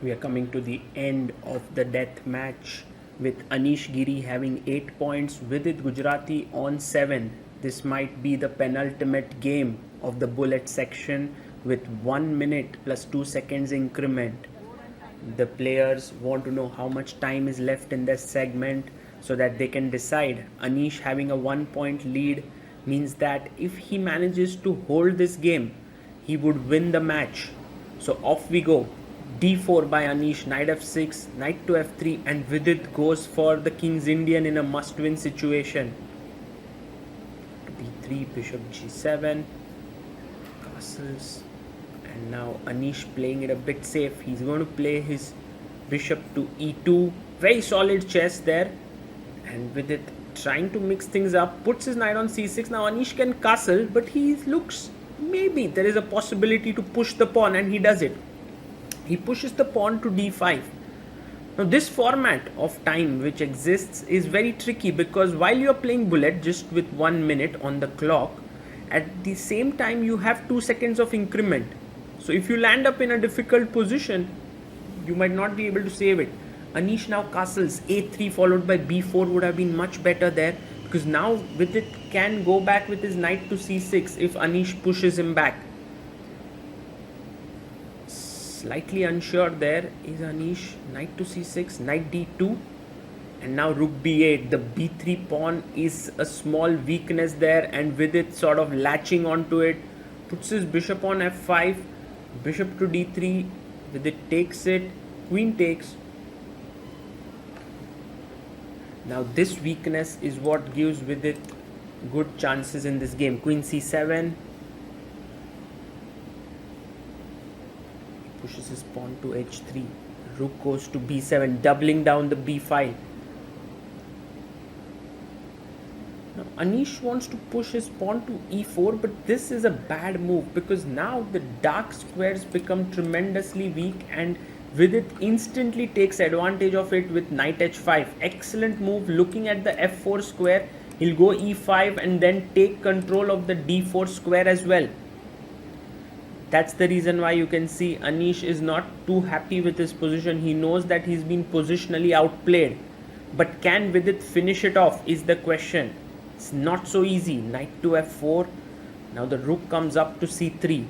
We are coming to the end of the death match with Anish Giri having 8 points, Vidit Gujrathi on 7. This might be the penultimate game of the bullet section with 1 minute plus 2 seconds increment. The players want to know how much time is left in this segment so that they can decide. Anish having a 1 point lead means that if he manages to hold this game, he would win the match. So off we go. d4 by Anish, knight f6, knight to f3, and Vidit goes for the King's Indian in a must-win situation. b3, bishop g7, castles, and now Anish playing it a bit safe. He's going to play his bishop to e2. Very solid chess there. And Vidit trying to mix things up, puts his knight on c6. Now Anish can castle, but he looks, maybe there is a possibility to push the pawn, and he does it. He pushes the pawn to d5. Now this format of time which exists is very tricky because while you are playing bullet just with 1 minute on the clock, at the same time you have 2 seconds of increment. So if you land up in a difficult position, you might not be able to save it. Anish now castles a3 followed by b4 would have been much better there, because now Vidit can go back with his knight to c6 if Anish pushes him back. Slightly unsure there is Anish. Knight to c6, knight d2, and now rook b8. The b3 pawn is a small weakness there, and Vidit sort of latching onto it, puts his bishop on f5, bishop to d3. Vidit takes it, queen takes. Now this weakness is what gives Vidit good chances in this game. Queen c7, pushes his pawn to h3, rook goes to b7, doubling down the b file. Now Anish wants to push his pawn to e4, but this is a bad move because now the dark squares become tremendously weak and Vidit instantly takes advantage of it with knight h5. Excellent move. Looking at the f4 square, he'll go e5 and then take control of the d4 square as well. That's the reason why you can see Anish is not too happy with his position. He knows that he's been positionally outplayed. But can Vidit finish it off is the question. It's not so easy. Knight to f4. Now the rook comes up to c3.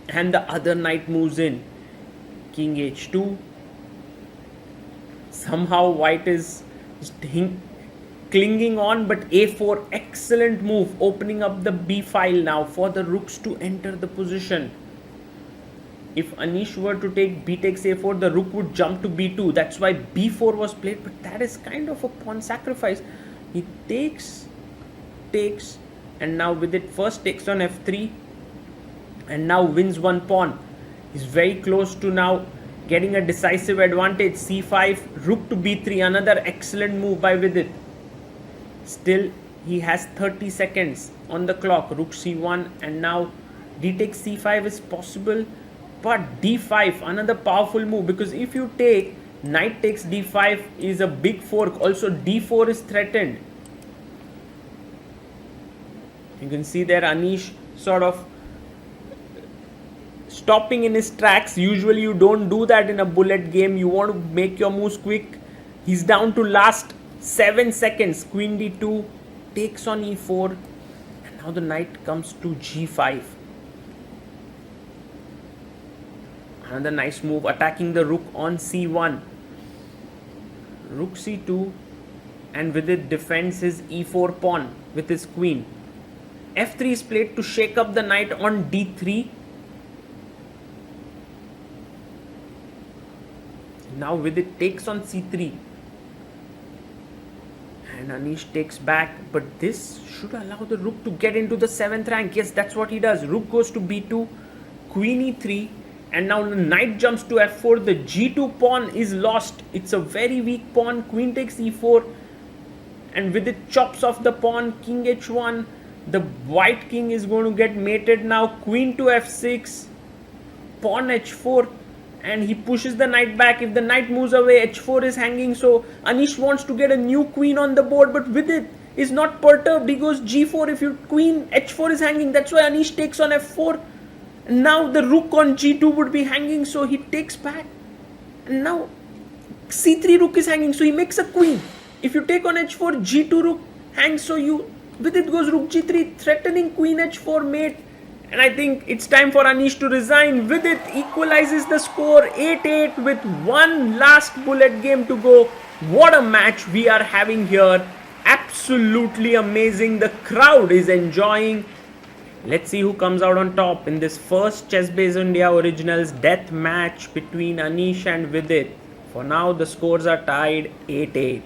And the other knight moves in. King h2. Somehow white is clinging on, but a4, excellent move. Opening up the b file now for the rooks to enter the position. If Anish were to take b takes a4, the rook would jump to b2. That's why b4 was played, but that is kind of a pawn sacrifice. He takes, and now Vidit first takes on f3 and now wins one pawn. He's very close to now getting a decisive advantage. c5, rook to b3, another excellent move by Vidit. Still, he has 30 seconds on the clock. Rook c1, and now d takes c5 is possible. But d5, another powerful move, because if you take knight takes d5 is a big fork. Also d4 is threatened. You can see there Anish sort of stopping in his tracks. Usually you don't do that in a bullet game. You want to make your moves quick. He's down to last 7 seconds. Queen d2 takes on e4, and now the knight comes to g5. Another nice move, attacking the rook on c1. Rook c2, and Vidit defends his e4 pawn with his queen. f3 is played to shake up the knight on d3. Now Vidit takes on c3. And Anish takes back, but this should allow the rook to get into the 7th rank. Yes, that's what he does. Rook goes to b2, queen e3. And now the knight jumps to f4. The g2 pawn is lost. It's a very weak pawn. Queen takes e4. And Vidit chops off the pawn. King h1. The white king is going to get mated now. Queen to f6. Pawn h4. And he pushes the knight back. If the knight moves away, h4 is hanging. So Anish wants to get a new queen on the board. But Vidit is not perturbed. He goes g4. If your queen h4 is hanging, that's why Anish takes on f4. Now the rook on g2 would be hanging, so he takes back. And now c3 rook is hanging, so he makes a queen. If you take on h4, g2 rook hangs, so Vidit goes rook g3, threatening queen h4 mate. And I think it's time for Anish to resign. Vidit equalizes the score 8-8 with one last bullet game to go. What a match we are having here. Absolutely amazing. The crowd is enjoying. Let's see who comes out on top in this first ChessBase India Originals death match between Anish and Vidit. For now, the scores are tied 8-8.